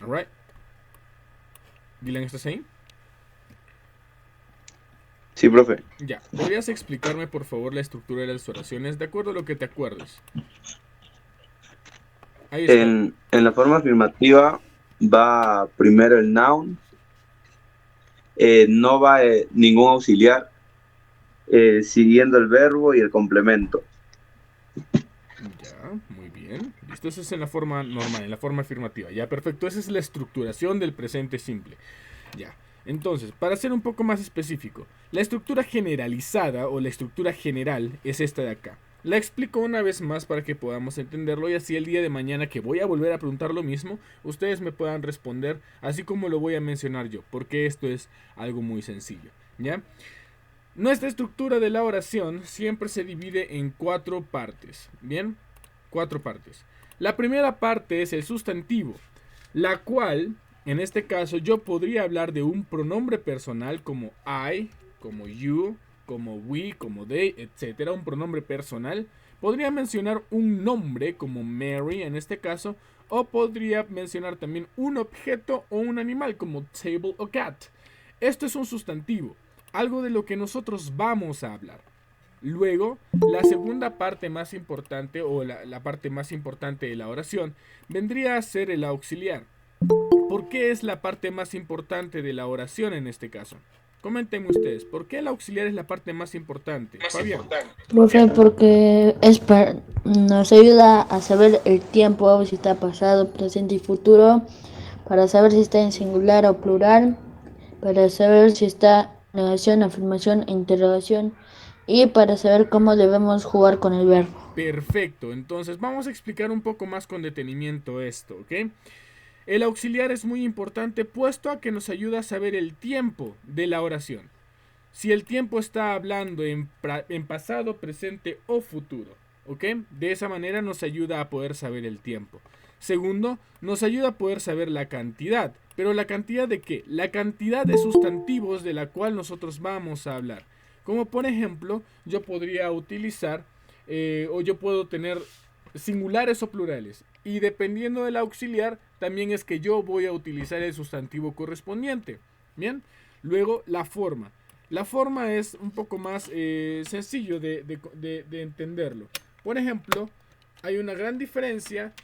Alright. Dylan, ¿estás ahí? Sí, profe. Ya. ¿Podrías explicarme, por favor, la estructura de las oraciones de acuerdo a lo que te acuerdes? Ahí estoy. En la forma afirmativa va primero el noun, no va ningún auxiliar, siguiendo el verbo y el complemento. Ya, muy bien. Listo, eso es en la forma normal, en la forma afirmativa. Ya, perfecto. Esa es la estructuración del presente simple. Ya. Entonces, para ser un poco más específico, la estructura generalizada o la estructura general es esta de acá. La explico una vez más para que podamos entenderlo y así el día de mañana que voy a volver a preguntar lo mismo, ustedes me puedan responder así como lo voy a mencionar yo, porque esto es algo muy sencillo. ¿Ya? Nuestra estructura de la oración siempre se divide en cuatro partes. ¿Bien? Cuatro partes. La primera parte es el sustantivo, la cual, en este caso, yo podría hablar de un pronombre personal como I, como you, como we, como they, etcétera, un pronombre personal. Podría mencionar un nombre como Mary en este caso, o podría mencionar también un objeto o un animal como table o cat. Esto es un sustantivo, algo de lo que nosotros vamos a hablar. Luego, la segunda parte más importante o la parte más importante de la oración vendría a ser el auxiliar. ¿Por qué es la parte más importante de la oración en este caso? Comenten ustedes, ¿por qué el auxiliar es la parte más importante? Fabián. Profe, porque nos ayuda a saber el tiempo, si está pasado, presente y futuro, para saber si está en singular o plural, para saber si está negación, afirmación e interrogación, y para saber cómo debemos jugar con el verbo. Perfecto, entonces vamos a explicar un poco más con detenimiento esto, ¿ok? El auxiliar es muy importante puesto a que nos ayuda a saber el tiempo de la oración. Si el tiempo está hablando en pasado, presente o futuro. ¿Ok? De esa manera nos ayuda a poder saber el tiempo. Segundo, nos ayuda a poder saber la cantidad. ¿Pero la cantidad de qué? La cantidad de sustantivos de la cual nosotros vamos a hablar. Como por ejemplo, yo podría utilizar o yo puedo tener singulares o plurales. Y dependiendo del auxiliar, también es que yo voy a utilizar el sustantivo correspondiente. Bien, luego la forma. La forma es un poco más sencillo de entenderlo. Por ejemplo, hay una gran diferencia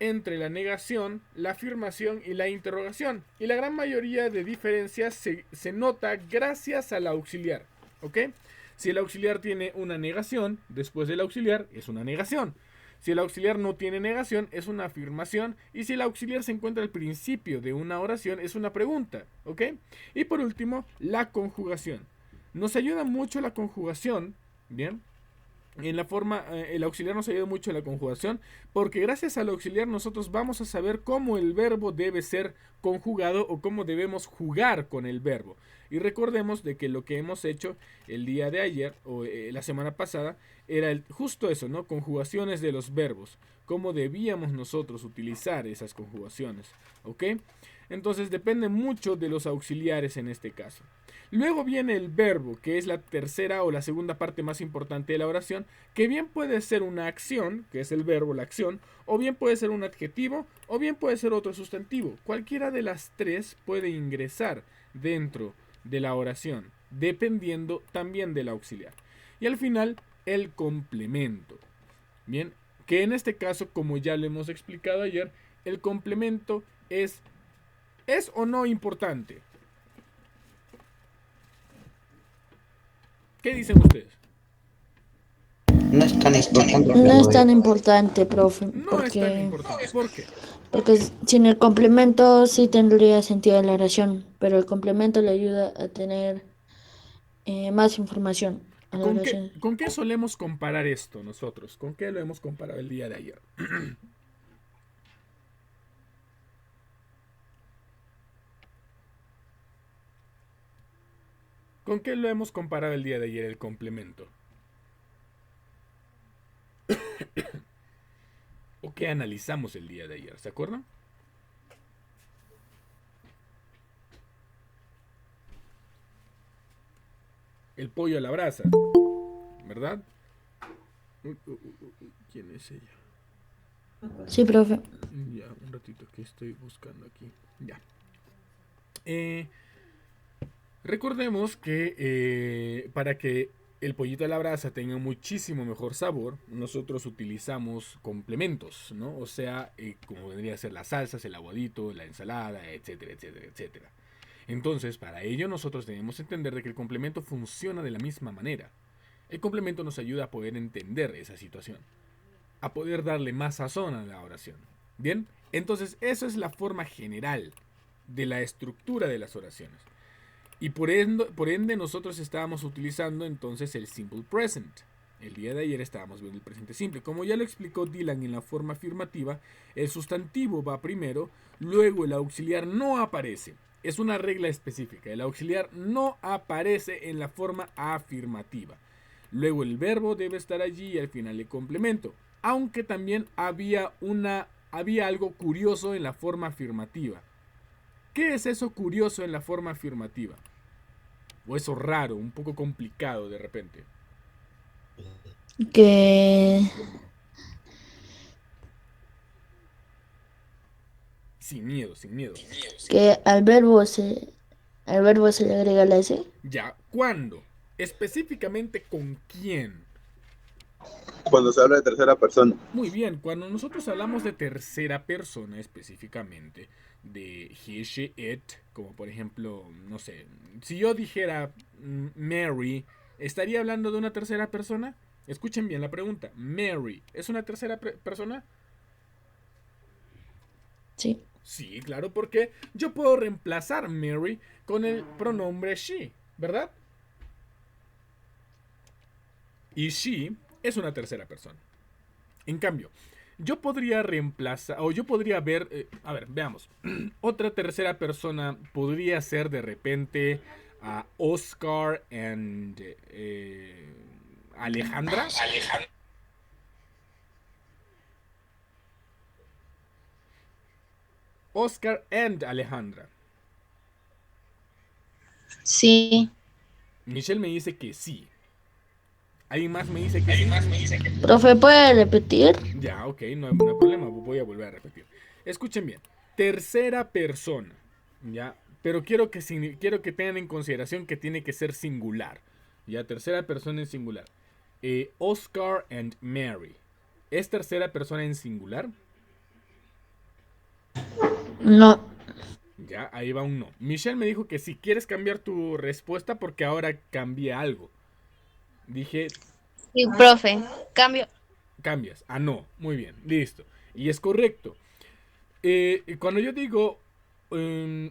entre la negación, la afirmación y la interrogación. Y la gran mayoría de diferencias se nota gracias al auxiliar. ¿Ok? Si el auxiliar tiene una negación, después del auxiliar es una negación. Si el auxiliar no tiene negación, es una afirmación. Y si el auxiliar se encuentra al principio de una oración, es una pregunta. ¿Ok? Y por último, la conjugación. Nos ayuda mucho la conjugación. Bien. En la forma, el auxiliar nos ayuda mucho en la conjugación, porque gracias al auxiliar nosotros vamos a saber cómo el verbo debe ser conjugado o cómo debemos jugar con el verbo. Y recordemos de que lo que hemos hecho el día de ayer o la semana pasada era justo eso, ¿no? Conjugaciones de los verbos, cómo debíamos nosotros utilizar esas conjugaciones, ¿ok? Entonces depende mucho de los auxiliares en este caso. Luego viene el verbo, que es la tercera o la segunda parte más importante de la oración, que bien puede ser una acción, que es el verbo, la acción, o bien puede ser un adjetivo, o bien puede ser otro sustantivo. Cualquiera de las tres puede ingresar dentro de la oración, dependiendo también del auxiliar. Y al final, el complemento. Bien, que en este caso, como ya lo hemos explicado ayer, el complemento es o no importante. ¿Qué dicen ustedes? No es tan importante, No es pero tan importante, profe, No es tan importante. ¿Por qué? porque sin el complemento sí tendría sentido la oración, pero el complemento le ayuda a tener más información a la oración. ¿Con qué solemos comparar esto nosotros? ¿Con qué lo hemos comparado el día de ayer? ¿Con qué lo hemos comparado el día de ayer el complemento? ¿O qué analizamos el día de ayer? ¿Se acuerdan? El pollo a la brasa, ¿verdad? ¿Quién es ella? Sí, profe. Ya, un ratito que estoy buscando aquí. Ya. Recordemos que para que el pollito a la brasa tenga muchísimo mejor sabor, nosotros utilizamos complementos, ¿no? O sea, como vendría a ser las salsas, el aguadito, la ensalada, etcétera, etcétera, etcétera. Entonces, para ello nosotros debemos entender de que el complemento funciona de la misma manera. El complemento nos ayuda a poder entender esa situación, a poder darle más sazón a la oración. Bien, entonces eso es la forma general de la estructura de las oraciones. Y por ende nosotros estábamos utilizando entonces el simple present. El día de ayer estábamos viendo el presente simple. Como ya lo explicó Dylan en la forma afirmativa, el sustantivo va primero, luego el auxiliar no aparece. Es una regla específica. El auxiliar no aparece en la forma afirmativa. Luego el verbo debe estar allí y al final el complemento. Aunque también había algo curioso en la forma afirmativa. ¿Qué es eso curioso en la forma afirmativa? O eso raro, un poco complicado de repente. Que, Sin miedo, sin miedo. que al verbo se le agrega la S. Ya, ¿cuándo? Específicamente con quién. Cuando se habla de tercera persona. Muy bien, cuando nosotros hablamos de tercera persona específicamente, de he, she, it, como por ejemplo, no sé, si yo dijera Mary, ¿estaría hablando de una tercera persona? Escuchen bien la pregunta. Mary, ¿es una tercera persona? Sí. Sí, claro, porque yo puedo reemplazar Mary con el pronombre she, ¿verdad? Y she es una tercera persona. En cambio, yo podría reemplazar, o yo podría ver, a ver, veamos. Otra tercera persona podría ser de repente a Oscar and Alejandra. Oscar and Alejandra. Sí. Michelle me dice que sí. ¿Alguien más me dice que sí? Profe, ¿puede repetir? Ya, ok, no hay problema, voy a volver a repetir. Escuchen bien, tercera persona, ya, pero quiero que tengan en consideración que tiene que ser singular, ya, tercera persona en singular. Oscar and Mary, ¿es tercera persona en singular? No. Ya, ahí va un no. Michelle me dijo que si quieres cambiar tu respuesta porque ahora cambia algo. Dije, Sí, profe. Cambio. cambias. Ah, no. Muy bien. Listo. Y es correcto. Cuando yo digo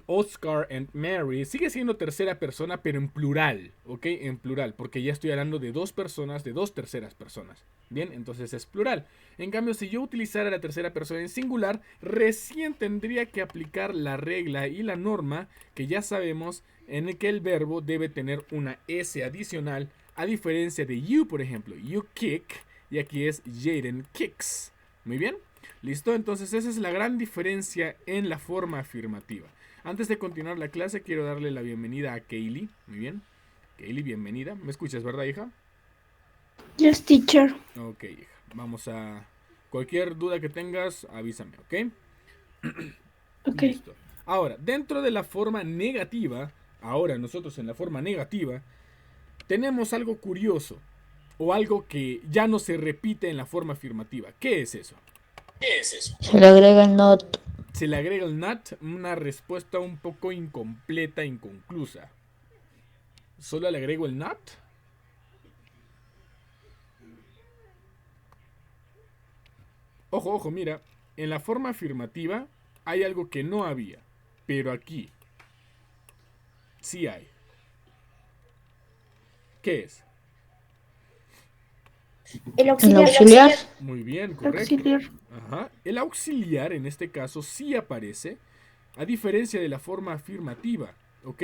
Oscar and Mary, sigue siendo tercera persona, pero en plural. ¿Ok? En plural. Porque ya estoy hablando de dos personas, de dos terceras personas. Bien, entonces es plural. En cambio, si yo utilizara la tercera persona en singular, recién tendría que aplicar la regla y la norma que ya sabemos en el que el verbo debe tener una S adicional, a diferencia de you, por ejemplo. You kick, y aquí es Jaden kicks. Muy bien. ¿Listo? Entonces esa es la gran diferencia en la forma afirmativa. Antes de continuar la clase, quiero darle la bienvenida a Kaylee. Muy bien. Kaylee, bienvenida. ¿Me escuchas, verdad, hija? Yes, teacher. Ok, hija. Vamos a... Cualquier duda que tengas, avísame, ¿ok? Ok. Listo. Ahora, dentro de la forma negativa, ahora nosotros en la forma negativa, tenemos algo curioso. O algo que ya no se repite en la forma afirmativa. ¿Qué es eso? Se le agrega el not. Se le agrega el not, una respuesta un poco incompleta, inconclusa. ¿Solo le agrego el not? Ojo, ojo, mira. En la forma afirmativa hay algo que no había. Pero aquí sí hay. ¿Qué es? El El auxiliar. auxiliar. Muy bien, correcto. Auxiliar. Ajá. El auxiliar en este caso sí aparece, a diferencia de la forma afirmativa, ¿ok?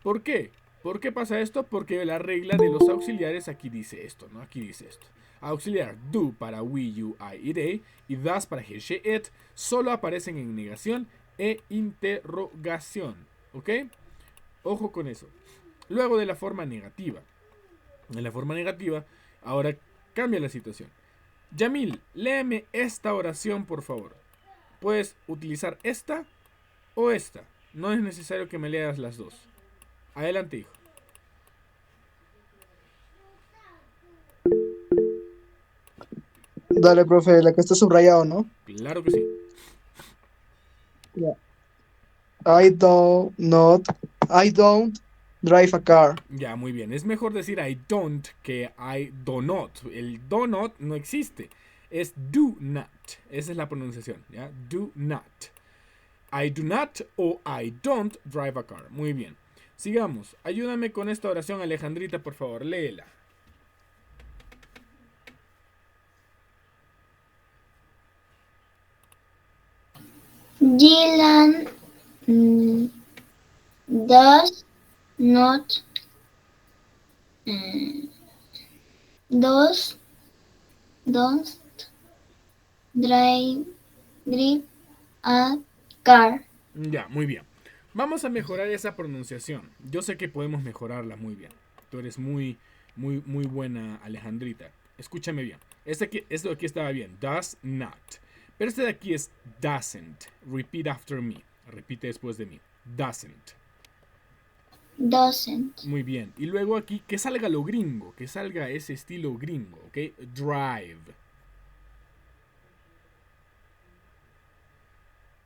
¿Por qué? ¿Por qué pasa esto? Porque la regla de los auxiliares aquí dice esto, ¿no? Aquí dice esto. Auxiliar do para we, you, I y they y das para he, she, it solo aparecen en negación e interrogación, ¿ok? Ojo con eso. Luego de la forma negativa. En la forma negativa, ahora cambia la situación. Yamil, léeme esta oración, por favor. Puedes utilizar esta o esta. No es necesario que me leas las dos. Adelante, hijo. Dale, profe, la que está subrayado, ¿no? Claro que sí. Ya. I don't drive a car. Ya, muy bien. Es mejor decir I don't que I do not. El do not no existe. Es do not. Esa es la pronunciación, ¿ya? Do not. I do not o I don't drive a car. Muy bien. Sigamos. Ayúdame con esta oración, Alejandrita, por favor. Léela. Dylan does not mm, does don't drive a car. Ya, muy bien. Vamos a mejorar esa pronunciación. Yo sé que podemos mejorarla muy bien. Tú eres muy buena, Alejandrita. Escúchame bien. Esto de aquí estaba bien. Does not. Pero este de aquí es doesn't. Repeat after me. Repite después de mí. Doesn't. Doesn't. Muy bien. Y luego aquí, que salga lo gringo. Que salga ese estilo gringo. ¿Ok? Drive.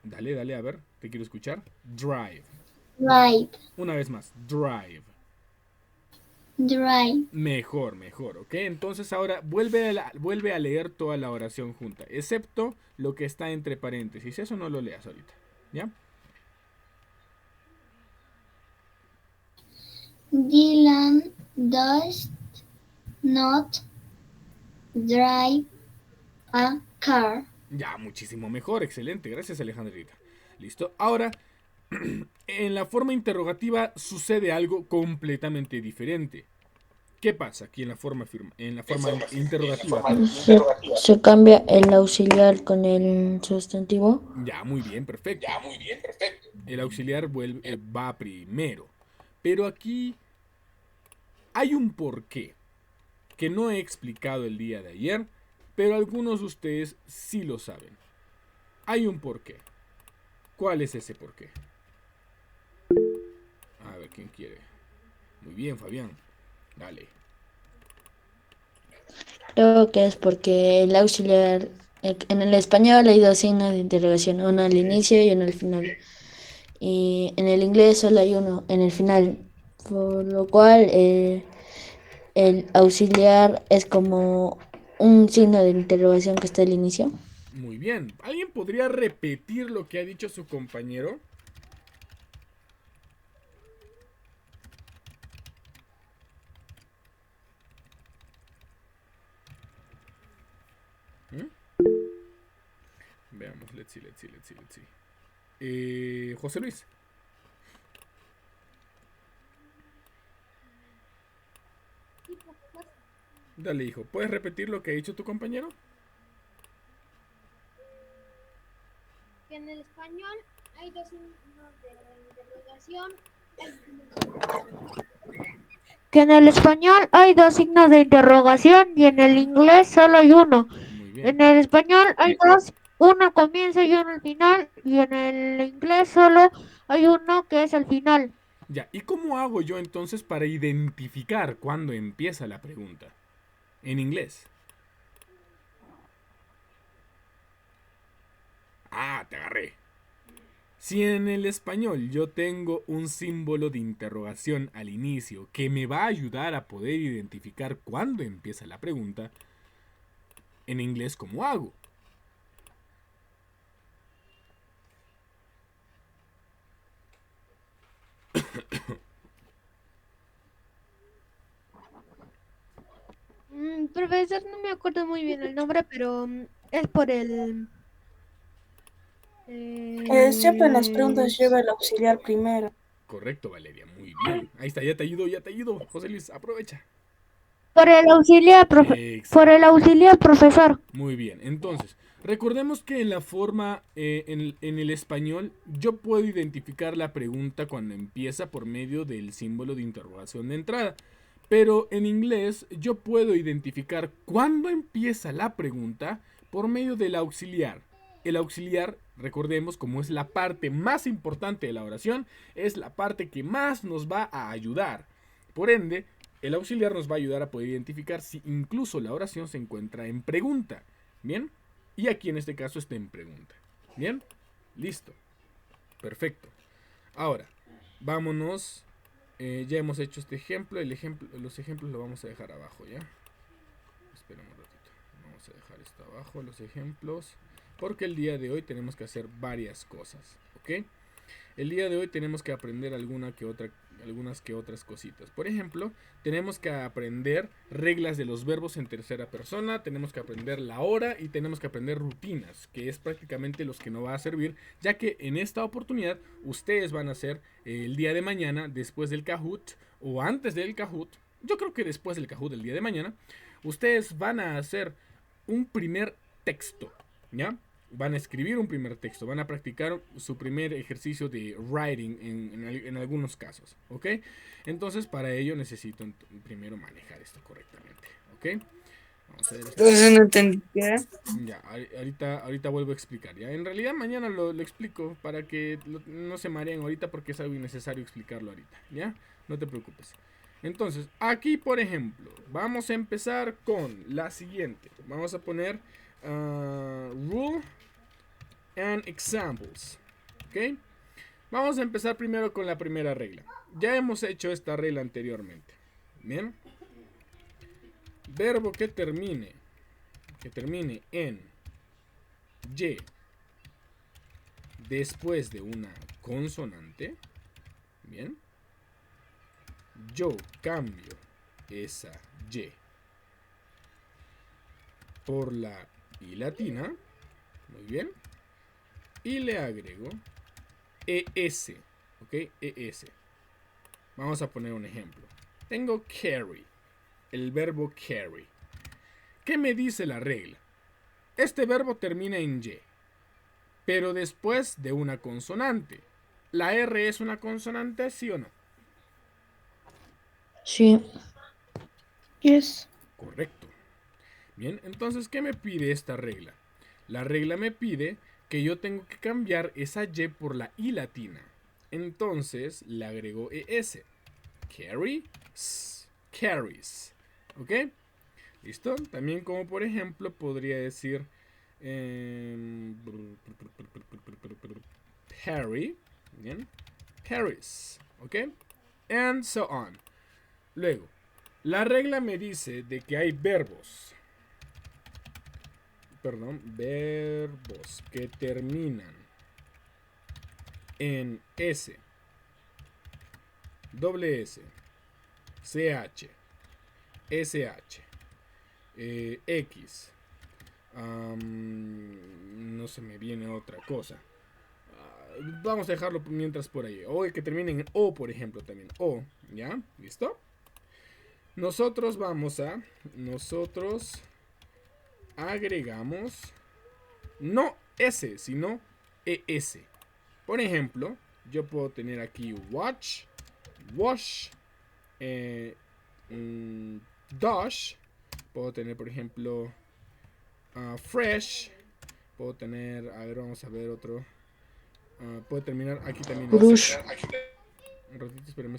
Dale, a ver. Te quiero escuchar. Drive. Drive. Una vez más. Drive. Drive. Mejor, ¿ok? Entonces ahora vuelve a leer toda la oración junta, excepto lo que está entre paréntesis. Eso no lo leas ahorita, ¿ya? Dylan does not drive a car. Ya, muchísimo mejor, excelente. Gracias, Alejandrita. Listo. Ahora, en la forma interrogativa sucede algo completamente diferente. ¿Qué pasa aquí en la forma interrogativa? Se cambia el auxiliar con el sustantivo. Ya, muy bien, perfecto. El auxiliar va primero. Pero aquí hay un porqué que no he explicado el día de ayer, pero algunos de ustedes sí lo saben. Hay un porqué. ¿Cuál es ese porqué? A ver, ¿quién quiere? Muy bien, Fabián. Dale. Creo que es porque el auxiliar, en el español hay dos signos de interrogación, uno al inicio y uno al final. Y en el inglés solo hay uno en el final, por lo cual el auxiliar es como un signo de interrogación que está al inicio. Muy bien. ¿Alguien podría repetir lo que ha dicho su compañero? Veamos, let's see. José Luis. Dale, hijo. ¿Puedes repetir lo que ha dicho tu compañero? Que en el español hay dos signos de interrogación. Que en el español hay dos signos de interrogación y en el inglés solo hay uno. Muy bien. En el español hay dos, uno al comienzo y uno al final, y en el inglés solo hay uno que es al final. Ya, ¿y cómo hago yo entonces para identificar cuándo empieza la pregunta? En inglés. Ah, te agarré. Si en el español yo tengo un símbolo de interrogación al inicio que me va a ayudar a poder identificar cuándo empieza la pregunta, en inglés, ¿cómo hago? Profesor, no me acuerdo muy bien el nombre, pero es por el... Siempre en las preguntas lleva el auxiliar primero. Correcto, Valeria, muy bien. Ahí está, ya te ayudo. José Luis, aprovecha. Por el auxiliar, por el auxiliar, profesor. Muy bien, entonces, recordemos que en la forma, en el español, yo puedo identificar la pregunta cuando empieza por medio del símbolo de interrogación de entrada. Pero en inglés yo puedo identificar cuándo empieza la pregunta por medio del auxiliar. El auxiliar, recordemos, como es la parte más importante de la oración, es la parte que más nos va a ayudar. Por ende, el auxiliar nos va a ayudar a poder identificar si incluso la oración se encuentra en pregunta. ¿Bien? Y aquí en este caso está en pregunta. ¿Bien? Listo. Perfecto. Ahora, vámonos. Ya hemos hecho este ejemplo. Los ejemplos lo vamos a dejar abajo, ¿ya? Espera un ratito. Vamos a dejar esto abajo, los ejemplos. Porque el día de hoy tenemos que hacer varias cosas, ¿ok? El día de hoy tenemos que aprender algunas que otras cositas. Por ejemplo, tenemos que aprender reglas de los verbos en tercera persona, tenemos que aprender la hora y tenemos que aprender rutinas, que es prácticamente los que no va a servir, ya que en esta oportunidad ustedes van a hacer el día de mañana, después del Kahoot o antes del Kahoot, yo creo que después del Kahoot del día de mañana, ustedes van a hacer un primer texto, ¿ya? Van a escribir un primer texto, van a practicar su primer ejercicio de writing en algunos casos, ¿ok? Entonces para ello necesito primero manejar esto correctamente, ¿ok? Vamos a ver esto. Entonces no entendí qué era. Ya, ahorita vuelvo a explicar, ¿ya? En realidad mañana lo explico para que no se mareen ahorita porque es algo innecesario explicarlo ahorita, ¿ya? No te preocupes. Entonces, aquí por ejemplo, vamos a empezar con la siguiente. Vamos a poner rule and examples, ¿ok? Vamos a empezar primero con la primera regla. Ya hemos hecho esta regla anteriormente, ¿bien? Verbo que termine en Y después de una consonante, ¿bien? Yo cambio esa Y por la I latina, muy bien, y le agrego ES, ¿ok? ES. Vamos a poner un ejemplo. Tengo carry, el verbo carry. ¿Qué me dice la regla? Este verbo termina en Y, pero después de una consonante. ¿La R es una consonante, sí o no? Sí. Yes. Correcto. Bien, entonces, ¿qué me pide esta regla? La regla me pide que yo tengo que cambiar esa Y por la I latina. Entonces, le agrego ES. Carry, carries. ¿Ok? ¿Listo? También como por ejemplo podría decir Harry. Bien. Paris. ¿Ok? And so on. Luego, la regla me dice de que hay verbos. Verbos que terminan en S, doble S, CH, SH, X. No se me viene otra cosa. Vamos a dejarlo mientras por ahí. O que terminen en O, por ejemplo, también. O, ¿ya? ¿Listo? Nosotros agregamos no S, sino ES. Por ejemplo, yo puedo tener aquí watch, wash, dash. Puedo tener, por ejemplo, fresh. Puedo tener, a ver, vamos a ver otro. Puedo terminar aquí también. Brush. Un ratito, espérame.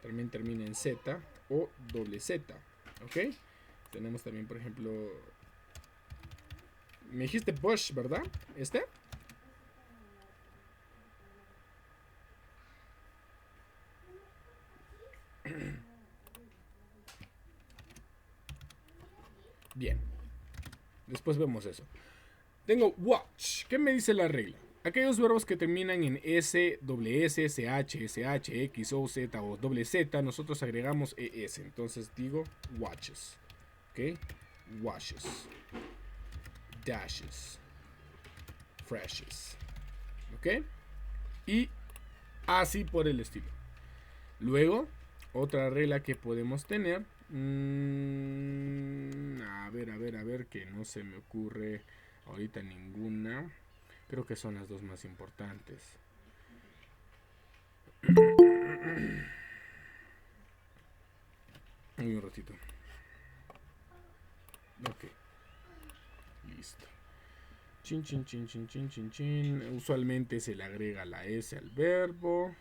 También termina en Z o doble Z. ¿Ok? Tenemos también, por ejemplo. Me dijiste Bush, ¿verdad? ¿Este? Bien. Después vemos eso. Tengo watch. ¿Qué me dice la regla? Aquellos verbos que terminan en S, doble S, SH, SH, X, O, Z o doble Z, nosotros agregamos ES. Entonces digo watches. ¿Ok? Washes. Dashes. Freshes. ¿Ok? Y así por el estilo. Luego, otra regla que podemos tener. A ver, que no se me ocurre ahorita ninguna. Creo que son las dos más importantes. Un ratito. Ok. Listo. Chin, chin, chin, chin, chin, chin, chin. Usualmente se le agrega la S al verbo.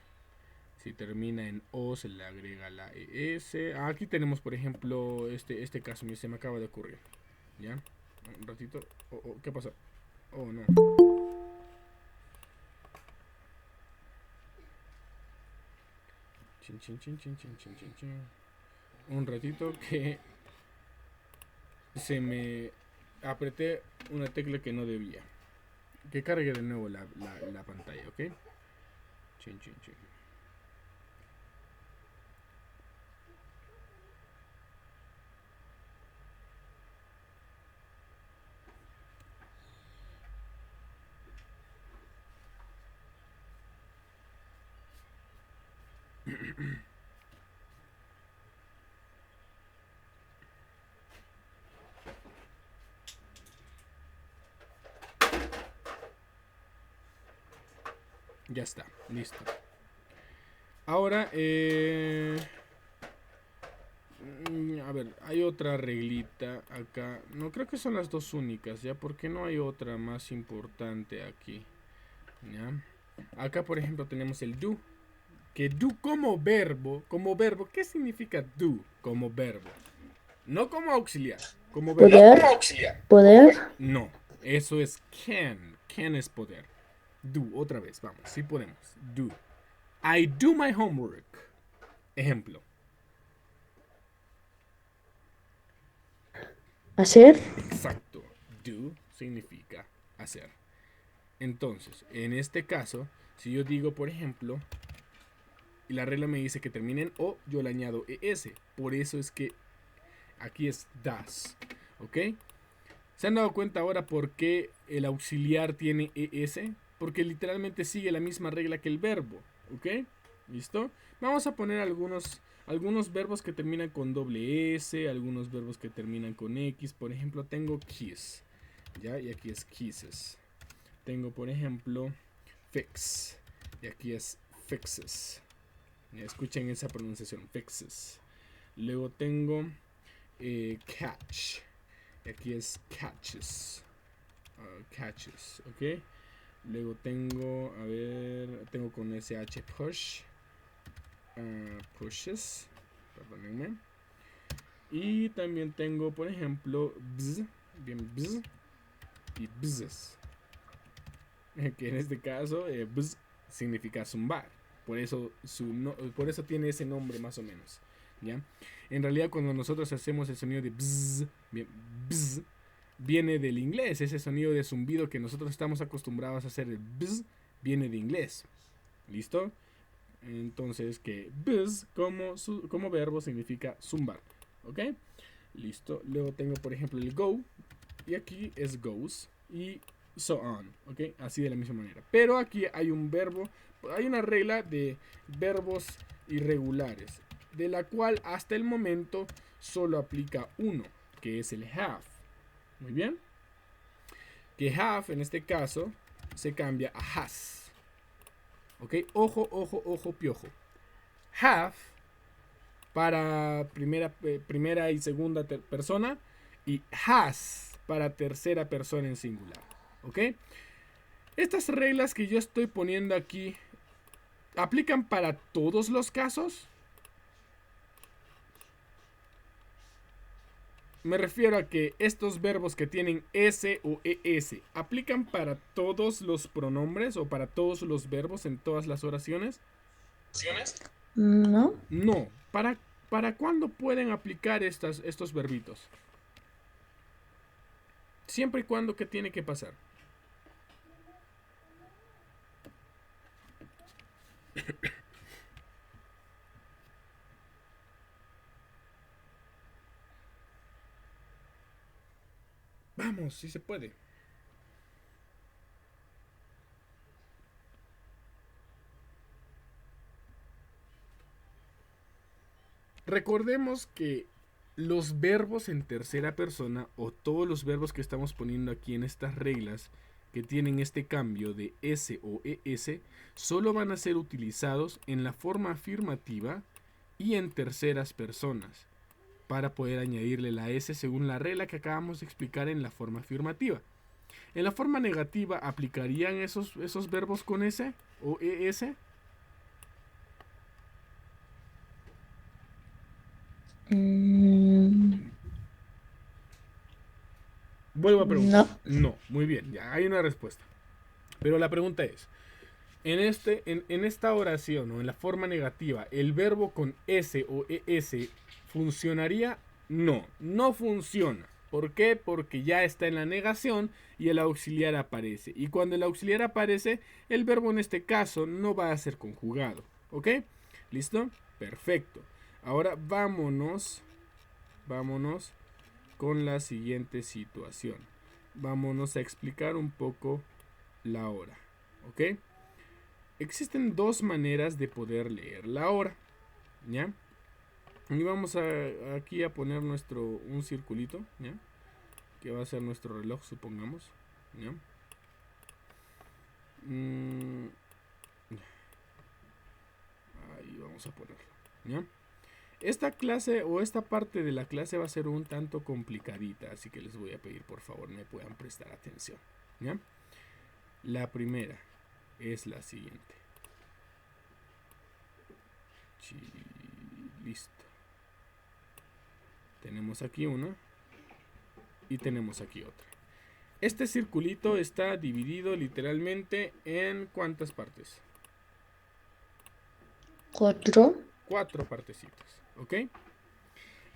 Si termina en O, se le agrega la ES. Aquí tenemos, por ejemplo, este caso. Se me acaba de ocurrir. ¿Ya? Un ratito. ¿Qué pasa? Oh, no. Chin, chin, chin, chin, chin, chin, chin, chin. Un ratito que se me apreté una tecla que no debía. Que cargue de nuevo la pantalla, ¿ok? Chin, chin, chin. Ya está, listo. Ahora, a ver, hay otra reglita acá. No creo que son las dos únicas, ¿ya? Porque no hay otra más importante aquí. ¿Ya? Acá, por ejemplo, tenemos el do. Que do como verbo, ¿qué significa do como verbo? No como auxiliar, como verbo. Poder. Poder. No, eso es can. Can es poder. Do, otra vez, vamos, sí podemos. Do. I do my homework. Ejemplo. Hacer. Exacto. Do significa hacer. Entonces, en este caso, si yo digo, por ejemplo, y la regla me dice que termine en O, yo le añado ES. Por eso es que aquí es does. ¿Ok? ¿Se han dado cuenta ahora por qué el auxiliar tiene ES? Porque literalmente sigue la misma regla que el verbo. ¿Ok? ¿Listo? Vamos a poner algunos verbos que terminan con doble S, algunos verbos que terminan con X. Por ejemplo, tengo kiss. ¿Ya? Y aquí es kisses. Tengo, por ejemplo, fix. Y aquí es fixes. Escuchen esa pronunciación, fixes. Luego tengo catch. Y aquí es catches. Catches, ¿ok? Luego tengo, a ver, tengo con SH push. Pushes. Perdónenme. Y también tengo, por ejemplo, bzz. Bien, bzz. Y bzzes. Que en este caso, bzz significa zumbar. Por eso tiene ese nombre más o menos. ¿Ya? En realidad, cuando nosotros hacemos el sonido de bzz, bien, bzz, viene del inglés. Ese sonido de zumbido que nosotros estamos acostumbrados a hacer, el bzz, viene de inglés. ¿Listo? Entonces, que bzz como verbo significa zumbar. ¿Ok? Listo. Luego tengo, por ejemplo, el go. Y aquí es goes. Y so on. ¿Ok? Así de la misma manera. Pero aquí hay un verbo. Hay una regla de verbos irregulares. De la cual hasta el momento solo aplica uno. Que es el have. Muy bien. Que have en este caso se cambia a has. ¿Ok? Ojo, ojo, ojo, piojo. Have para primera y segunda persona. Y has para tercera persona en singular. ¿Ok? Estas reglas que yo estoy poniendo aquí, ¿aplican para todos los casos? Me refiero a que estos verbos que tienen S o ES, ¿aplican para todos los pronombres o para todos los verbos en todas las oraciones? No. No. ¿Para cuándo pueden aplicar estos verbitos? Siempre y cuando, ¿qué tiene que pasar? Vamos, si se puede. Recordemos que los verbos en tercera persona o todos los verbos que estamos poniendo aquí en estas reglas que tienen este cambio de S o ES solo van a ser utilizados en la forma afirmativa y en terceras personas. para poder añadirle la S según la regla que acabamos de explicar en la forma afirmativa. En la forma negativa, ¿aplicarían esos verbos con S o ES? Vuelvo a preguntar. No, muy bien, ya hay una respuesta. Pero la pregunta es, en esta oración o en la forma negativa, ¿el verbo con S o ES funcionaría? No, no funciona. ¿Por qué? Porque ya está en la negación y el auxiliar aparece. Y cuando el auxiliar aparece, el verbo en este caso no va a ser conjugado. ¿Ok? ¿Listo? Perfecto. Ahora vámonos con la siguiente situación. Vámonos a explicar un poco la hora. ¿Ok? Existen dos maneras de poder leer la hora. ¿Ya? Y vamos aquí a poner un circulito, ¿ya? Que va a ser nuestro reloj, supongamos, ¿ya? Ahí vamos a ponerlo, ¿ya? Esta clase o esta parte de la clase va a ser un tanto complicadita, así que les voy a pedir por favor me puedan prestar atención, ¿ya? La primera es la siguiente. Listo. Tenemos aquí una y tenemos aquí otra. Este circulito está dividido literalmente en ¿cuántas partes? 4. 4 partecitas, ¿ok?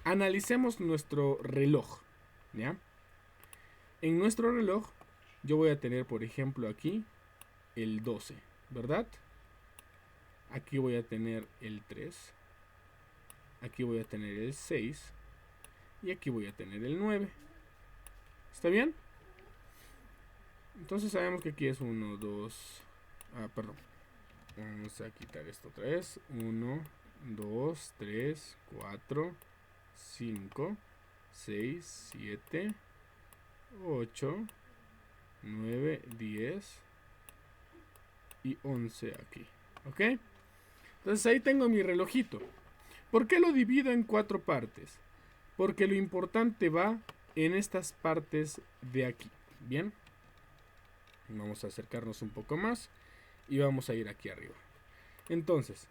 Analicemos nuestro reloj, ¿ya? En nuestro reloj yo voy a tener, por ejemplo, aquí el 12, ¿verdad? Aquí voy a tener el 3. Aquí voy a tener el 6. Y aquí voy a tener el 9. ¿Está bien? Entonces sabemos que aquí es 1, 2... perdón. Vamos a quitar esto otra vez. 1, 2, 3, 4, 5, 6, 7, 8, 9, 10 y 11 aquí. ¿Ok? Entonces ahí tengo mi relojito. ¿Por qué lo divido en 4 partes? Porque lo importante va en estas partes de aquí. Bien. Vamos a acercarnos un poco más. Y vamos a ir aquí arriba. Entonces,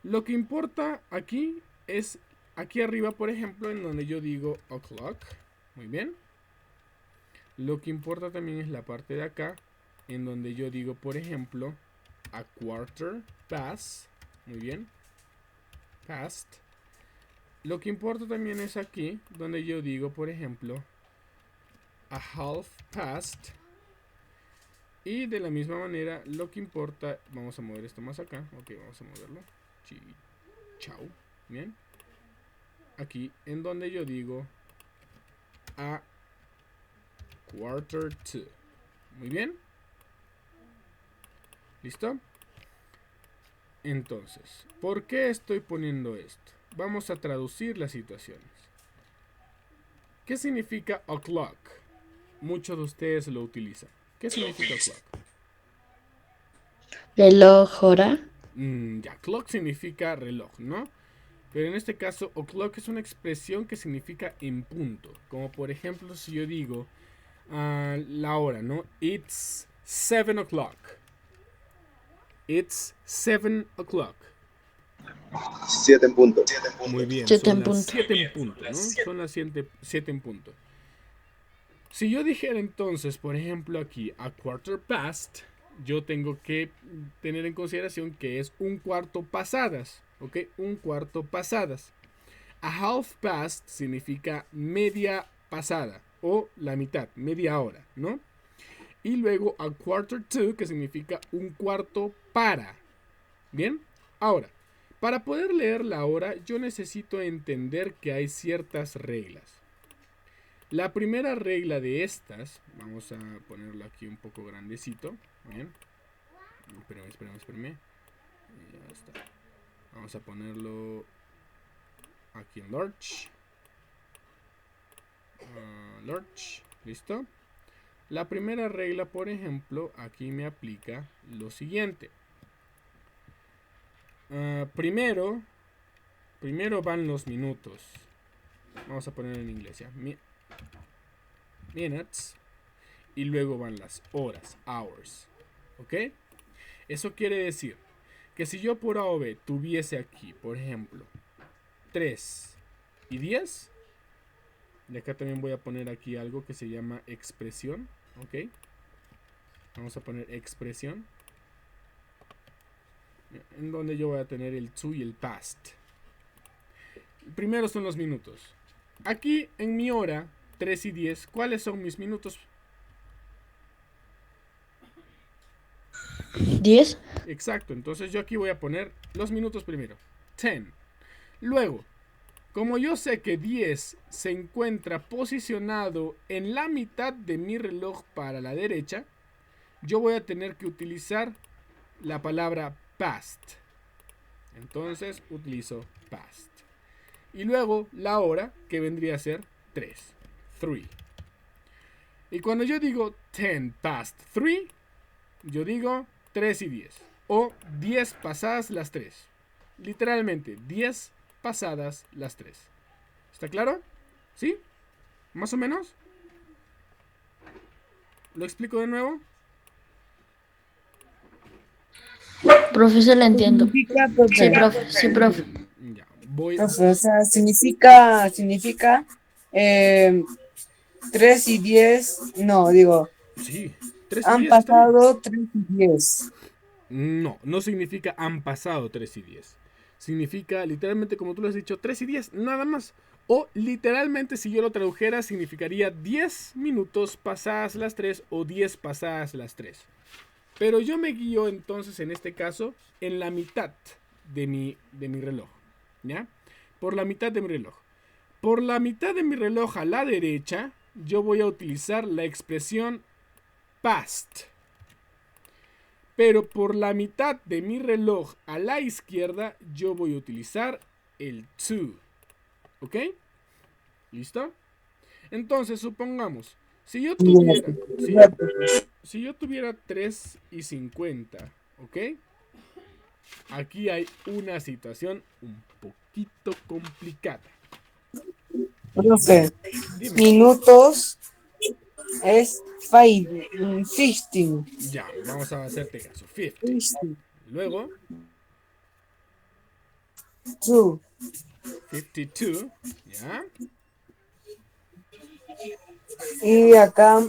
lo que importa aquí es aquí arriba, por ejemplo, en donde yo digo o'clock. Muy bien. Lo que importa también es la parte de acá, en donde yo digo, por ejemplo, a quarter past. Muy bien. Past. Lo que importa también es aquí, donde yo digo, por ejemplo, a half past. Y de la misma manera, lo que importa, vamos a mover esto más acá. Ok, vamos a moverlo. Chao. Bien. Aquí, en donde yo digo a quarter to. Muy bien. ¿Listo? Entonces, ¿por qué estoy poniendo esto? Vamos a traducir las situaciones. ¿Qué significa o'clock? Muchos de ustedes lo utilizan. ¿Qué significa o'clock? Reloj, hora. Ya, clock significa reloj, ¿no? Pero en este caso, o'clock es una expresión que significa en punto. Como por ejemplo, si yo digo la hora, ¿no? It's 7 o'clock. It's 7 o'clock. 7 en punto. Muy bien, 7 son en las punto. 7 en punto, ¿no? Son las 7 en punto. Si yo dijera entonces, por ejemplo, aquí a quarter past, yo tengo que tener en consideración que es un cuarto pasadas, ¿ok? Un cuarto pasadas. A half past significa media pasada o la mitad, media hora, ¿no? Y luego a quarter to, que significa un cuarto para. ¿Bien? Ahora, para poder leer la hora, yo necesito entender que hay ciertas reglas. La primera regla de estas, vamos a ponerlo aquí un poco grandecito. Bien. Espérame. Ya está. Vamos a ponerlo aquí en large. Large. ¿Listo? La primera regla, por ejemplo, aquí me aplica lo siguiente. Primero van los minutos. Vamos a poner en inglés ya. Minutes. Y luego van las horas, hours. ¿Ok? Eso quiere decir que si yo por A o B tuviese aquí, por ejemplo, 3 y 10. Y acá también voy a poner aquí algo que se llama expresión. ¿Ok? Vamos a poner expresión. En donde yo voy a tener el to y el past. Primero son los minutos. Aquí en mi hora, 3 y 10, ¿cuáles son mis minutos? 10. Exacto, entonces yo aquí voy a poner los minutos primero. 10. Luego, como yo sé que 10 se encuentra posicionado en la mitad de mi reloj para la derecha, yo voy a tener que utilizar la palabra past. Entonces utilizo past. Y luego la hora, que vendría a ser 3. Y cuando yo digo 10 past 3, yo digo 3 y 10. O 10 pasadas las 3. Literalmente, 10 pasadas las 3. ¿Está claro? ¿Sí? ¿Más o menos? ¿Lo explico de nuevo? Profesor, le entiendo. Significa, profe, Sí, profe. Sí, profe. Ya, voy. profe, o sea, significa 3 y 10, no, digo, Sí, 3 y han 10 está bien. pasado 3 y 10. No, no significa han pasado 3 y 10. Significa literalmente, como tú lo has dicho, 3 y 10, nada más. O literalmente, si yo lo tradujera, significaría 10 minutos pasadas las 3 o 10 pasadas las 3. Pero yo me guío entonces en este caso en la mitad de mi reloj. ¿Ya? Por la mitad de mi reloj. Por la mitad de mi reloj a la derecha, yo voy a utilizar la expresión past. Pero por la mitad de mi reloj a la izquierda, yo voy a utilizar el to. ¿Ok? ¿Listo? Entonces, supongamos, si yo tuviera 3 y 50, ¿ok? Aquí hay una situación un poquito complicada. Profe, Dime. minutos es 15. Ya, vamos a hacerte caso. 50. Luego, 2. 52. ¿Ya? Y acá,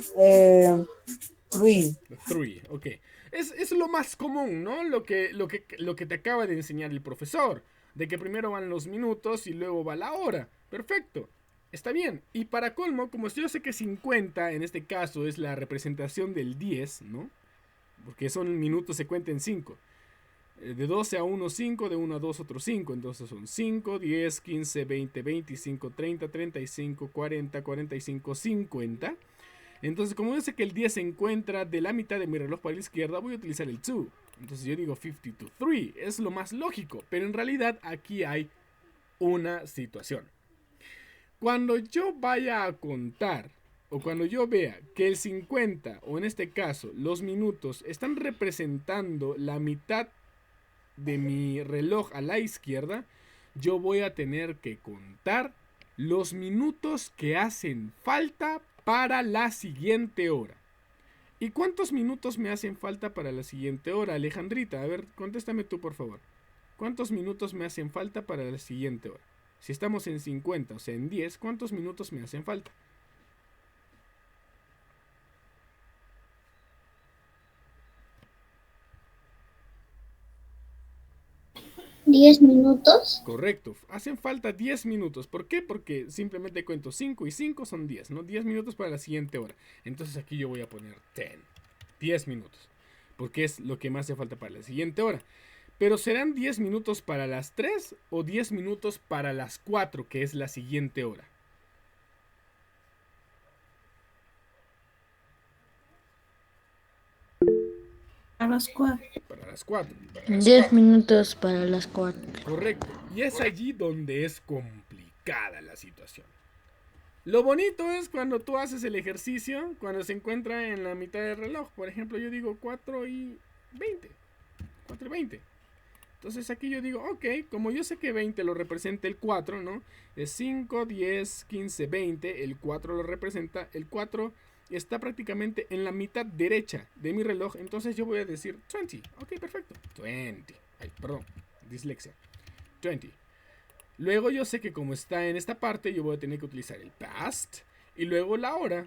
3. 3, ok. Es lo más común, ¿no? Lo que te acaba de enseñar el profesor. De que primero van los minutos y luego va la hora. Perfecto. Está bien. Y para colmo, como yo sé que 50 en este caso es la representación del 10, ¿no? Porque son minutos, se cuenta en 5. De 12 a 1, 5. De 1 a 2, otro 5. Entonces son 5, 10, 15, 20, 25, 30, 35, 40, 45, 50. Entonces, como yo sé que el 10 se encuentra de la mitad de mi reloj para la izquierda, voy a utilizar el 2. Entonces yo digo 52, 3. Es lo más lógico. Pero en realidad aquí hay una situación. Cuando yo vaya a contar, o cuando yo vea que el 50, o en este caso, los minutos, están representando la mitad de mi reloj a la izquierda, yo voy a tener que contar los minutos que hacen falta para la siguiente hora. ¿Y cuántos minutos me hacen falta para la siguiente hora, Alejandrita? A ver, contéstame tú, por favor. ¿Cuántos minutos me hacen falta para la siguiente hora? Si estamos en 50, o sea, en 10, ¿cuántos minutos me hacen falta? ¿10 minutos? Correcto, hacen falta 10 minutos. ¿Por qué? Porque simplemente cuento 5 y 5 son 10, ¿no? 10 minutos para la siguiente hora. Entonces aquí yo voy a poner 10 minutos. Porque es lo que me hace falta para la siguiente hora. Pero ¿serán 10 minutos para las 3 o 10 minutos para las 4, que es la siguiente hora? A las 4. Para las 4. 10 minutos para las 4. Correcto. Y es allí donde es complicada la situación. Lo bonito es cuando tú haces el ejercicio, cuando se encuentra en la mitad del reloj. Por ejemplo, yo digo 4 y 20. 4 y 20. Entonces aquí yo digo, ok, como yo sé que 20 lo representa el 4, ¿no? Es 5, 10, 15, 20, el 4 lo representa, el 4 está prácticamente en la mitad derecha de mi reloj, entonces yo voy a decir 20, ok, perfecto, 20, ay, perdón, dislexia, 20. Luego yo sé que como está en esta parte, yo voy a tener que utilizar el past, y luego la hora,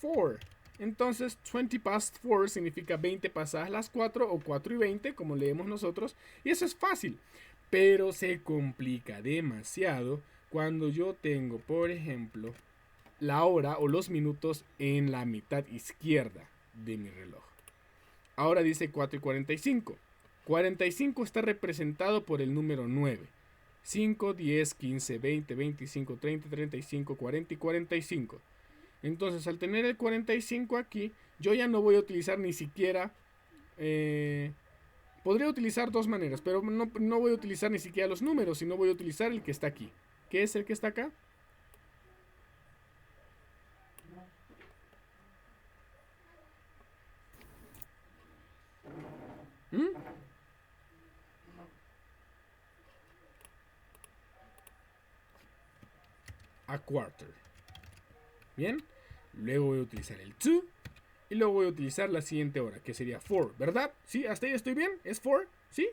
4. Entonces 20 past 4 significa 20 pasadas las 4 o 4 y 20 como leemos nosotros. Y eso es fácil. Pero se complica demasiado cuando yo tengo, por ejemplo, la hora o los minutos en la mitad izquierda de mi reloj. Ahora dice 4 y 45. 45 está representado por el número 9. 5, 10, 15, 20, 25, 30, 35, 40 y 45. Entonces, al tener el 45 aquí, yo ya no voy a utilizar ni siquiera... podría utilizar dos maneras, pero no voy a utilizar ni siquiera los números, sino voy a utilizar el que está aquí. ¿Qué es el que está acá? A quarter. Bien, luego voy a utilizar el 2 y luego voy a utilizar la siguiente hora, que sería 4, ¿verdad? ¿Sí? ¿Hasta ahí estoy bien? ¿Es 4? ¿Sí?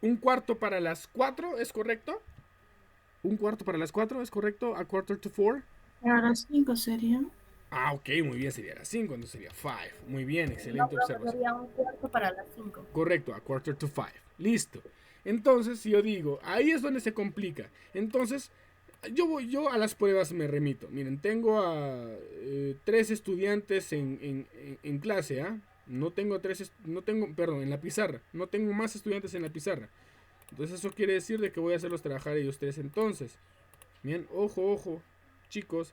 ¿Un cuarto para las 4 es correcto? ¿Un cuarto para las 4 es correcto? ¿A quarter to 4? A las 5 sería. Ah, ok, muy bien, sería las 5, entonces sería 5. Muy bien, excelente observación. Sería un cuarto para las 5. Correcto, a quarter to 5. Listo. Entonces, si yo digo, ahí es donde se complica. Entonces, yo a las pruebas me remito. Miren, tengo a 3 estudiantes en clase, ¿ah? Perdón, en la pizarra. No tengo más estudiantes en la pizarra. Entonces eso quiere decir de que voy a hacerlos trabajar ellos 3 entonces. Bien, ojo, chicos.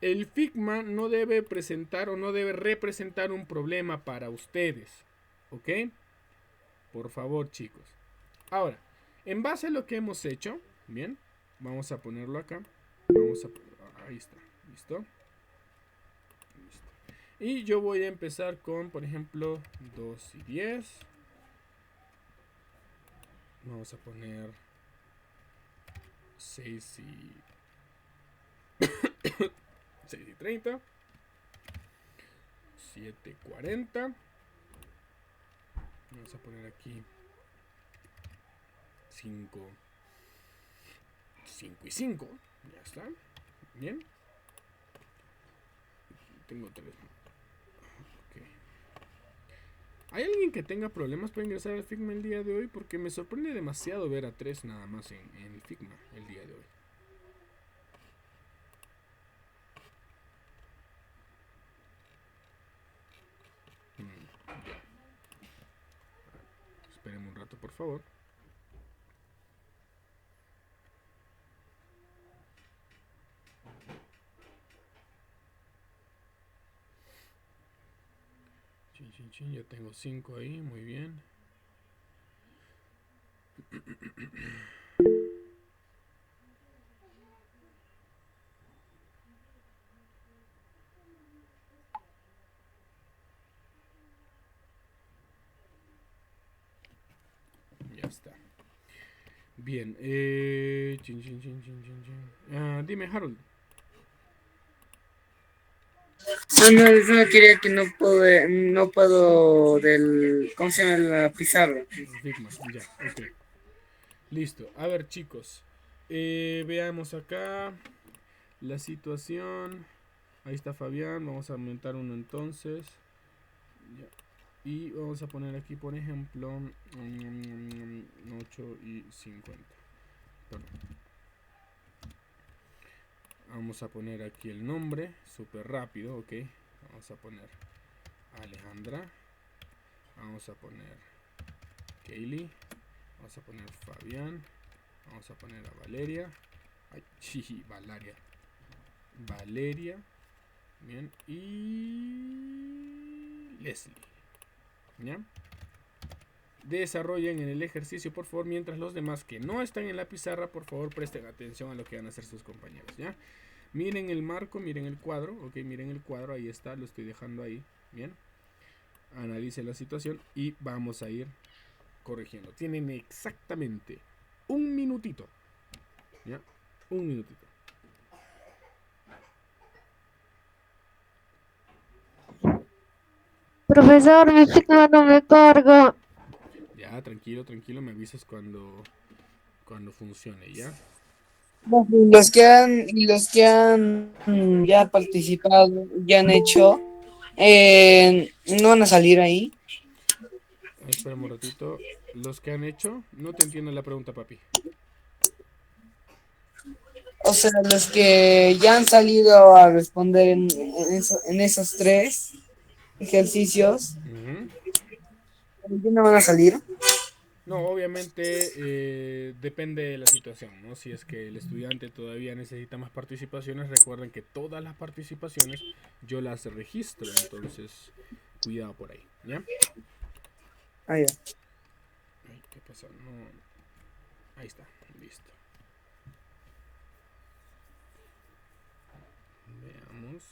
El Figma no debe presentar o no debe representar un problema para ustedes. ¿Ok? Por favor, chicos. Ahora, en base a lo que hemos hecho, bien, vamos a ponerlo acá. Ahí está, ¿listo? Listo. Y yo voy a empezar con, por ejemplo, 2 y 10. Vamos a poner 6 y 6 y 30. 7 y 40. Vamos a poner aquí 5 y 5. Ya está. Bien. Tengo 3. Okay. ¿Hay alguien que tenga problemas para ingresar al Figma el día de hoy? Porque me sorprende demasiado ver a 3 nada más en el Figma el día de hoy. Ya. Esperemos un rato, por favor. Chin, ya tengo 5 ahí, muy bien. Ya está. Bien, dime, Harold. No, yo quería que no puedo del, ¿cómo se llama? La pizarra. Figma, ya, ok. Listo. A ver, chicos. Veamos acá la situación. Ahí está Fabián. Vamos a aumentar uno entonces. Ya. Y vamos a poner aquí, por ejemplo, 8 y 50. Perdón. Vamos a poner aquí el nombre, súper rápido, ok. Vamos a poner Alejandra. Vamos a poner Kaylee. Vamos a poner Fabián. Vamos a poner a Valeria. Ay, sí, Valeria. Bien. Y Leslie. ¿Ya? Desarrollen en el ejercicio, por favor, mientras los demás que no están en la pizarra, por favor, presten atención a lo que van a hacer sus compañeros, ¿ya? Miren el marco, miren el cuadro, ok, miren el cuadro, ahí está, lo estoy dejando ahí, ¿bien? Analice la situación y vamos a ir corrigiendo. Tienen exactamente un minutito. ¿Ya? Un minutito. Profesor, mi teclado no me carga. Ya, tranquilo, tranquilo. Me avisas cuando funcione, ¿ya? Los que han ya participado, ya han hecho, no van a salir ahí. Espera un ratito. Los que han hecho, no te entiendo la pregunta, papi. O sea, los que ya han salido a responder en esos 3 ejercicios, ¿ya no van a salir? No, obviamente depende de la situación, ¿no? Si es que el estudiante todavía necesita más participaciones, recuerden que todas las participaciones yo las registro, entonces cuidado por ahí, ¿ya? Ah, ya. Ay, ¿qué pasa? No. Ahí está, listo. Veamos.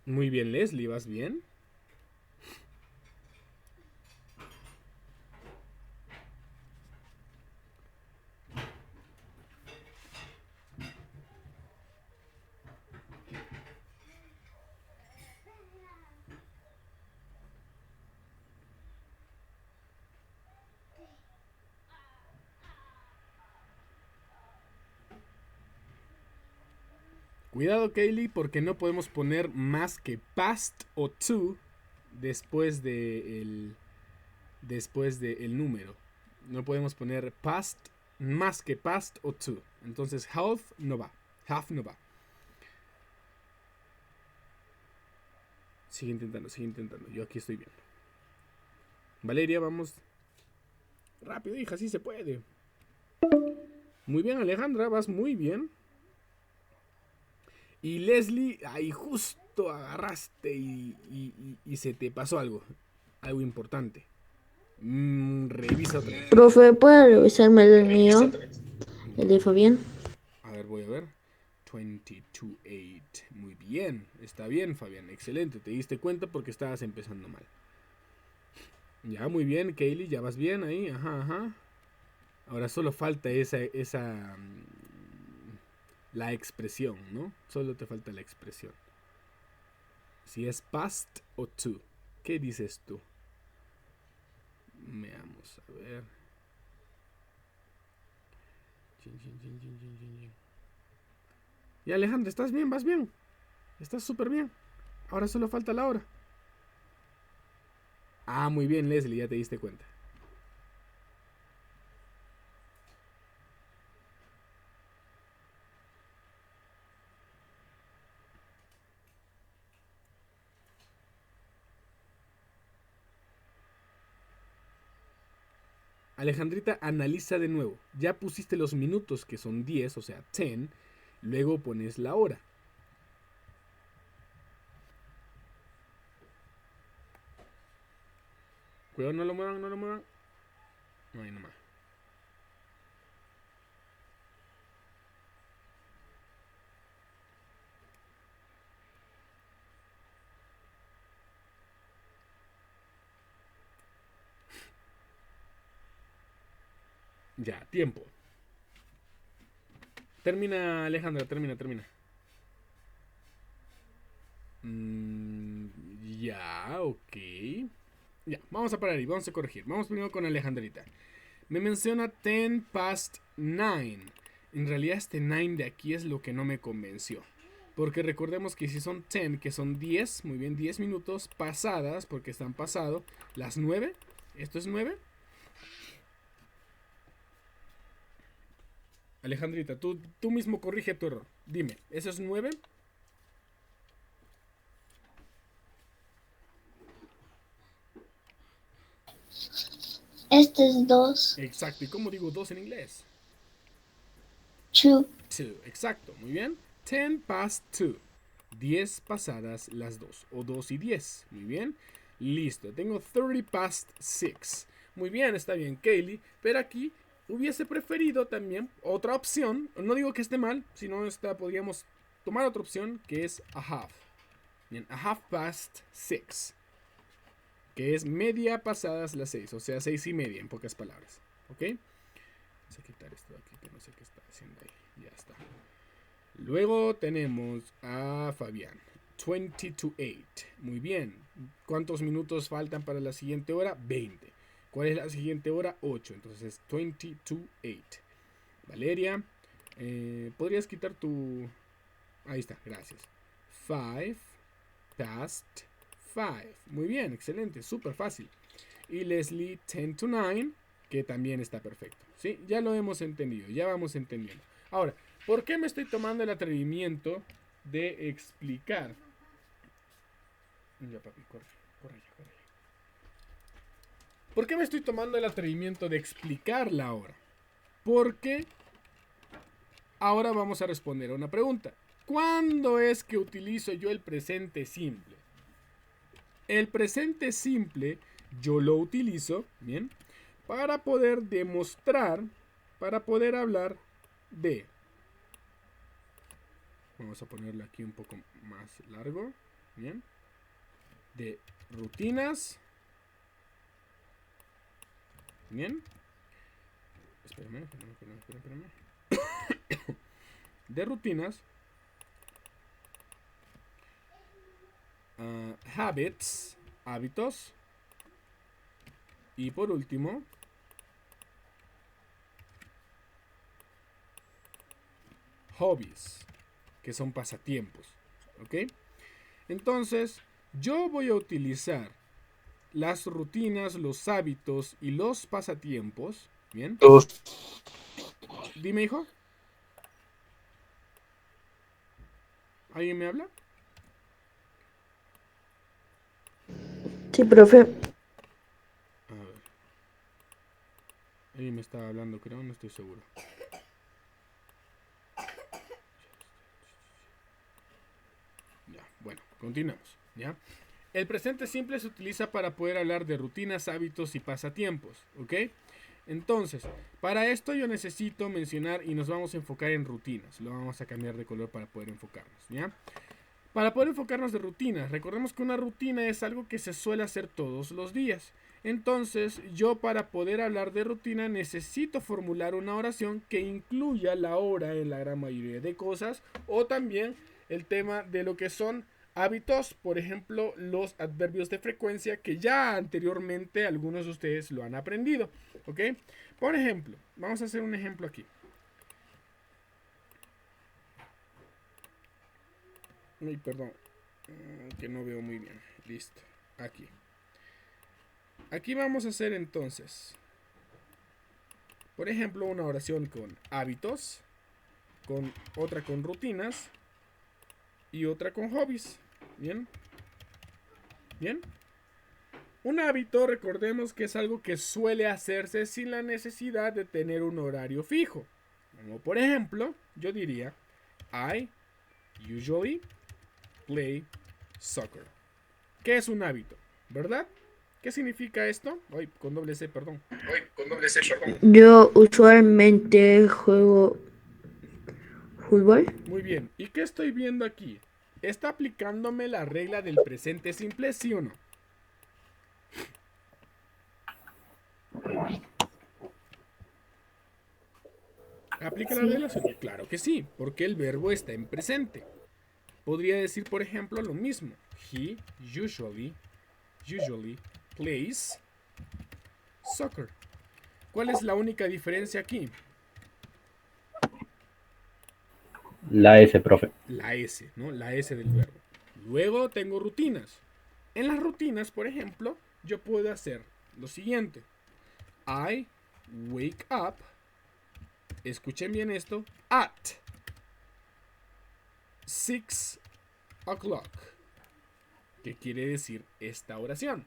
Muy bien, Leslie, ¿vas bien? Cuidado, Kaylee, porque no podemos poner más que past o to después de el número. No podemos poner past más que past o to. Entonces half no va. Half no va. Sigue intentando. Yo aquí estoy bien. Valeria, vamos. Rápido, hija, sí se puede. Muy bien, Alejandra, vas muy bien. Y Leslie, ahí justo agarraste y se te pasó algo importante. Revisa otra vez. Profe, ¿puede revisarme el mío? ¿El de Fabián? A ver, voy a ver. 22.8. Muy bien. Está bien, Fabián. Excelente. Te diste cuenta porque estabas empezando mal. Ya, muy bien, Kaylee. Ya vas bien ahí. Ajá. Ahora solo falta esa la expresión, ¿no? Solo te falta la expresión. Si es past o to. ¿Qué dices tú? Veamos, a ver. Y Alejandra, ¿estás bien? ¿Vas bien? Estás súper bien. Ahora solo falta la hora. Ah, muy bien, Leslie, ya te diste cuenta. Alejandrita, analiza de nuevo. Ya pusiste los minutos que son 10, o sea, 10. Luego pones la hora. Cuidado, no lo muevan. No hay nomás. Ya, tiempo. Termina, Alejandra, termina. Ya, ok. Ya, vamos a parar ahí, vamos a corregir. Vamos primero con Alejandrita. Me menciona 10 past 9. En realidad este 9 de aquí es lo que no me convenció. Porque recordemos que si son 10, que son 10, muy bien, 10 minutos pasadas, porque están pasado, las 9, esto es 9. Alejandrita, tú mismo corrige tu error. Dime, ¿eso es 9? Este es 2. Exacto. ¿Y cómo digo 2 en inglés? 2. 2, exacto. Muy bien. 10 past 2. 10 pasadas las 2. O 2 y 10. Muy bien. Listo. Tengo 30 past 6. Muy bien, está bien, Kaylee. Pero aquí hubiese preferido también otra opción. No digo que esté mal, sino podríamos tomar otra opción que es a half. Bien, a 6:30. Que es media pasadas las 6. O sea, 6:30 en pocas palabras. ¿Ok? Vamos a quitar esto de aquí que no sé qué está haciendo ahí. Ya está. Luego tenemos a Fabián. 20 to 8. Muy bien. ¿Cuántos minutos faltan para la siguiente hora? 20. ¿Cuál es la siguiente hora? 8. Entonces 20 to 8. Valeria, ¿podrías quitar tu...? Ahí está, gracias. 5 past 5. Muy bien, excelente, súper fácil. Y Leslie, 10 to 9, que también está perfecto. ¿Sí? Ya lo hemos entendido, ya vamos entendiendo. Ahora, ¿por qué me estoy tomando el atrevimiento de explicar? Ya, papi, corre ya. ¿Por qué me estoy tomando el atrevimiento de explicarla ahora? Porque ahora vamos a responder a una pregunta. ¿Cuándo es que utilizo yo el presente simple? El presente simple yo lo utilizo, ¿bien? Para poder demostrar, para poder hablar de... Vamos a ponerlo aquí un poco más largo, ¿bien? De rutinas. ¿Bien? Espérame. De rutinas. Habits, hábitos. Y por último, hobbies, que son pasatiempos. ¿Ok? Entonces, yo voy a utilizar las rutinas, los hábitos y los pasatiempos. ¿Bien? Dime, hijo. ¿Alguien me habla? Sí, profe. A ver. Alguien me estaba hablando, creo, no estoy seguro. Ya, bueno, continuamos. ¿Ya? El presente simple se utiliza para poder hablar de rutinas, hábitos y pasatiempos. ¿Ok? Entonces, para esto yo necesito mencionar y nos vamos a enfocar en rutinas. Lo vamos a cambiar de color para poder enfocarnos, ¿ya? Para poder enfocarnos de rutinas, recordemos que una rutina es algo que se suele hacer todos los días. Entonces, yo para poder hablar de rutina necesito formular una oración que incluya la hora en la gran mayoría de cosas o también el tema de lo que son hábitos, por ejemplo, los adverbios de frecuencia que ya anteriormente algunos de ustedes lo han aprendido, ¿ok? Por ejemplo, vamos a hacer un ejemplo aquí. Ay, perdón, que no veo muy bien. Listo, aquí. Aquí vamos a hacer entonces, por ejemplo, una oración con hábitos, con otra con rutinas y otra con hobbies. ¿Bien? ¿Bien? Un hábito, recordemos que es algo que suele hacerse sin la necesidad de tener un horario fijo. Como por ejemplo, yo diría, I usually play soccer. ¿Qué es un hábito? ¿Verdad? ¿Qué significa esto? Ay, con doble C, perdón. Yo usualmente juego fútbol. Muy bien. ¿Y qué estoy viendo aquí? ¿Está aplicándome la regla del presente simple, sí o no? ¿Aplica la regla? Sí. Claro que sí, porque el verbo está en presente. Podría decir, por ejemplo, lo mismo. He usually plays soccer. ¿Cuál es la única diferencia aquí? La S, profe. La S, ¿no? La S del verbo. Luego tengo rutinas. En las rutinas, por ejemplo, yo puedo hacer lo siguiente. I wake up. Escuchen bien esto. At 6 o'clock. ¿Qué quiere decir esta oración?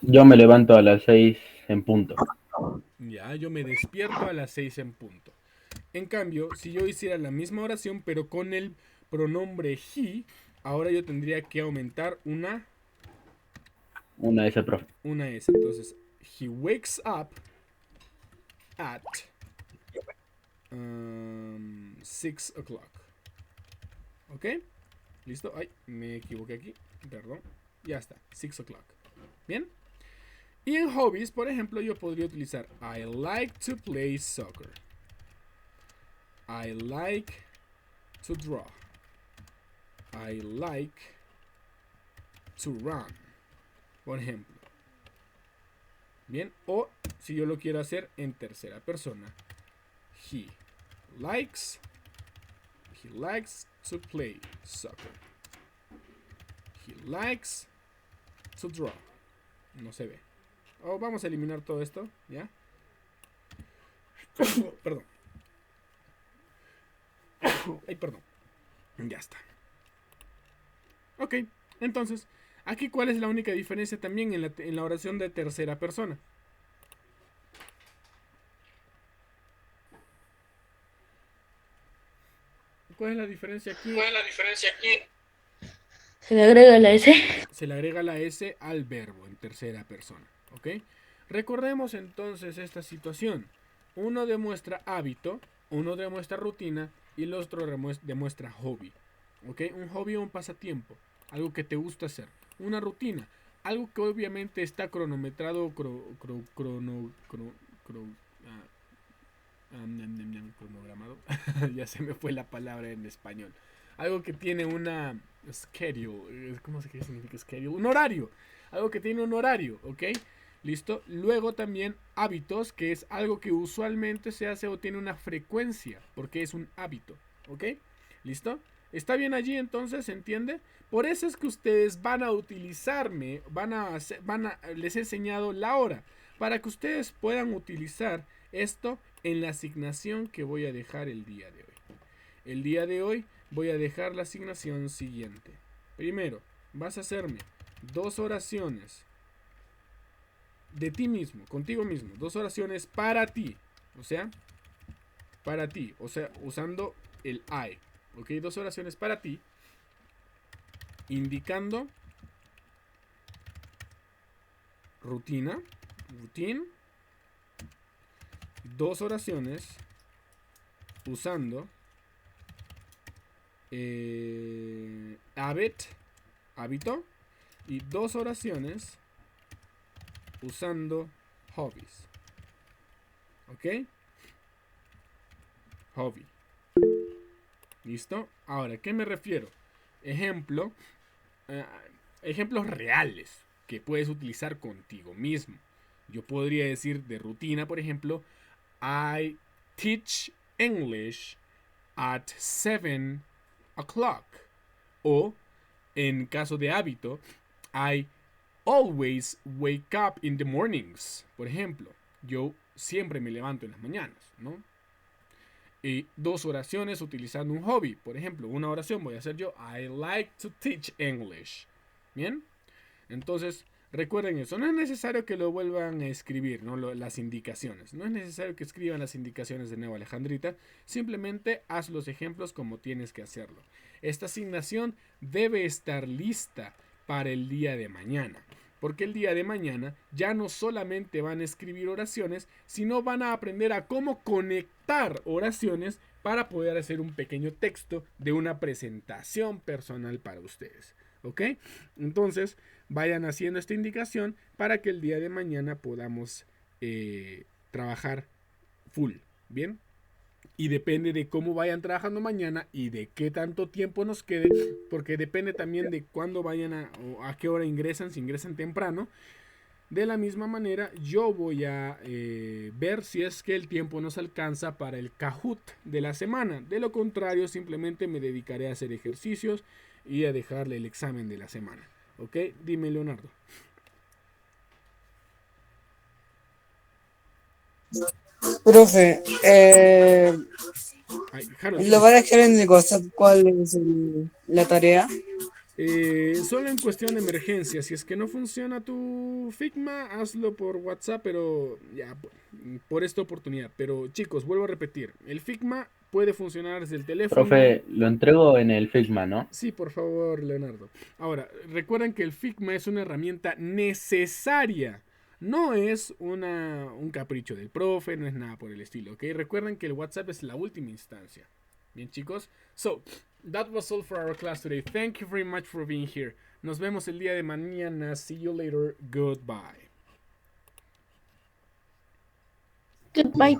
Yo me levanto a las 6 en punto. Ya, yo me despierto a las 6 en punto. En cambio, si yo hiciera la misma oración, pero con el pronombre he, ahora yo tendría que aumentar una S, profe. Una S. Entonces, he wakes up at 6 o'clock. ¿Ok? ¿Listo? Ay, me equivoqué aquí. Perdón. Ya está. 6 o'clock. ¿Bien? Y en hobbies, por ejemplo, yo podría utilizar I like to play soccer. I like to draw. I like to run. Por ejemplo. Bien. O si yo lo quiero hacer en tercera persona. He likes to play soccer. He likes to draw. No se ve. Vamos a eliminar todo esto, ¿ya? Perdón. Ay, perdón. Ya está. Ok, entonces, aquí cuál es la única diferencia también en la oración de tercera persona. ¿Cuál es la diferencia aquí? Se le agrega la S. Se le agrega la S al verbo en tercera persona, ¿ok? Recordemos entonces esta situación. Uno demuestra hábito, uno demuestra rutina y el otro demuestra hobby, ¿ok? Un hobby o un pasatiempo, algo que te gusta hacer. Una rutina, algo que obviamente está cronometrado, cronogramado. Ya se me fue la palabra en español. Algo que tiene una schedule. ¿Cómo qué significa schedule? Un horario. Algo que tiene un horario, ¿ok? ¿Listo? Luego también hábitos, que es algo que usualmente se hace o tiene una frecuencia, porque es un hábito, ¿ok? ¿Listo? ¿Está bien allí entonces? ¿Se entiende? Por eso es que ustedes van a utilizarme, les he enseñado la hora, para que ustedes puedan utilizar esto en la asignación que voy a dejar el día de hoy. El día de hoy voy a dejar la asignación siguiente. Primero, vas a hacerme 2 oraciones de ti mismo, contigo mismo. 2 oraciones para ti. O sea, para ti. O sea, usando el I. Ok, 2 oraciones para ti. Indicando rutina. Routine. 2 oraciones usando hábito. Y 2 oraciones usando hobbies. ¿Ok? Hobby. ¿Listo? Ahora, ¿qué me refiero? Ejemplos reales que puedes utilizar contigo mismo. Yo podría decir de rutina, por ejemplo, I teach English at 7 o'clock. O, en caso de hábito, I always wake up in the mornings. Por ejemplo, yo siempre me levanto en las mañanas, ¿no? Y 2 oraciones utilizando un hobby. Por ejemplo, una oración voy a hacer yo, I like to teach English. ¿Bien? Entonces, recuerden eso. No es necesario que lo vuelvan a escribir, ¿no? Las indicaciones. No es necesario que escriban las indicaciones de nuevo, Alejandrita. Simplemente haz los ejemplos como tienes que hacerlo. Esta asignación debe estar lista para el día de mañana. Porque el día de mañana ya no solamente van a escribir oraciones, sino van a aprender a cómo conectar oraciones para poder hacer un pequeño texto de una presentación personal para ustedes. ¿Ok? Entonces, vayan haciendo esta indicación para que el día de mañana podamos trabajar full. ¿Bien? Y depende de cómo vayan trabajando mañana y de qué tanto tiempo nos quede, porque depende también de cuándo vayan o a qué hora ingresan, si ingresan temprano. De la misma manera, yo voy a ver si es que el tiempo nos alcanza para el Kahoot de la semana. De lo contrario, simplemente me dedicaré a hacer ejercicios y a dejarle el examen de la semana. ¿Ok? Dime, Leonardo. Profe, Harold, ¿lo va a dejar en el WhatsApp cuál es la tarea? Solo en cuestión de emergencia. Si es que no funciona tu Figma, hazlo por WhatsApp, pero ya, por esta oportunidad. Pero chicos, vuelvo a repetir, el Figma puede funcionar desde el teléfono. Profe, lo entrego en el Figma, ¿no? Sí, por favor, Leonardo. Ahora, recuerden que el Figma es una herramienta necesaria No es un capricho del profe, no es nada por el estilo, ¿ok? Recuerden que el WhatsApp es la última instancia. Bien, chicos. So, that was all for our class today. Thank you very much for being here. Nos vemos el día de mañana. See you later. Goodbye. Goodbye.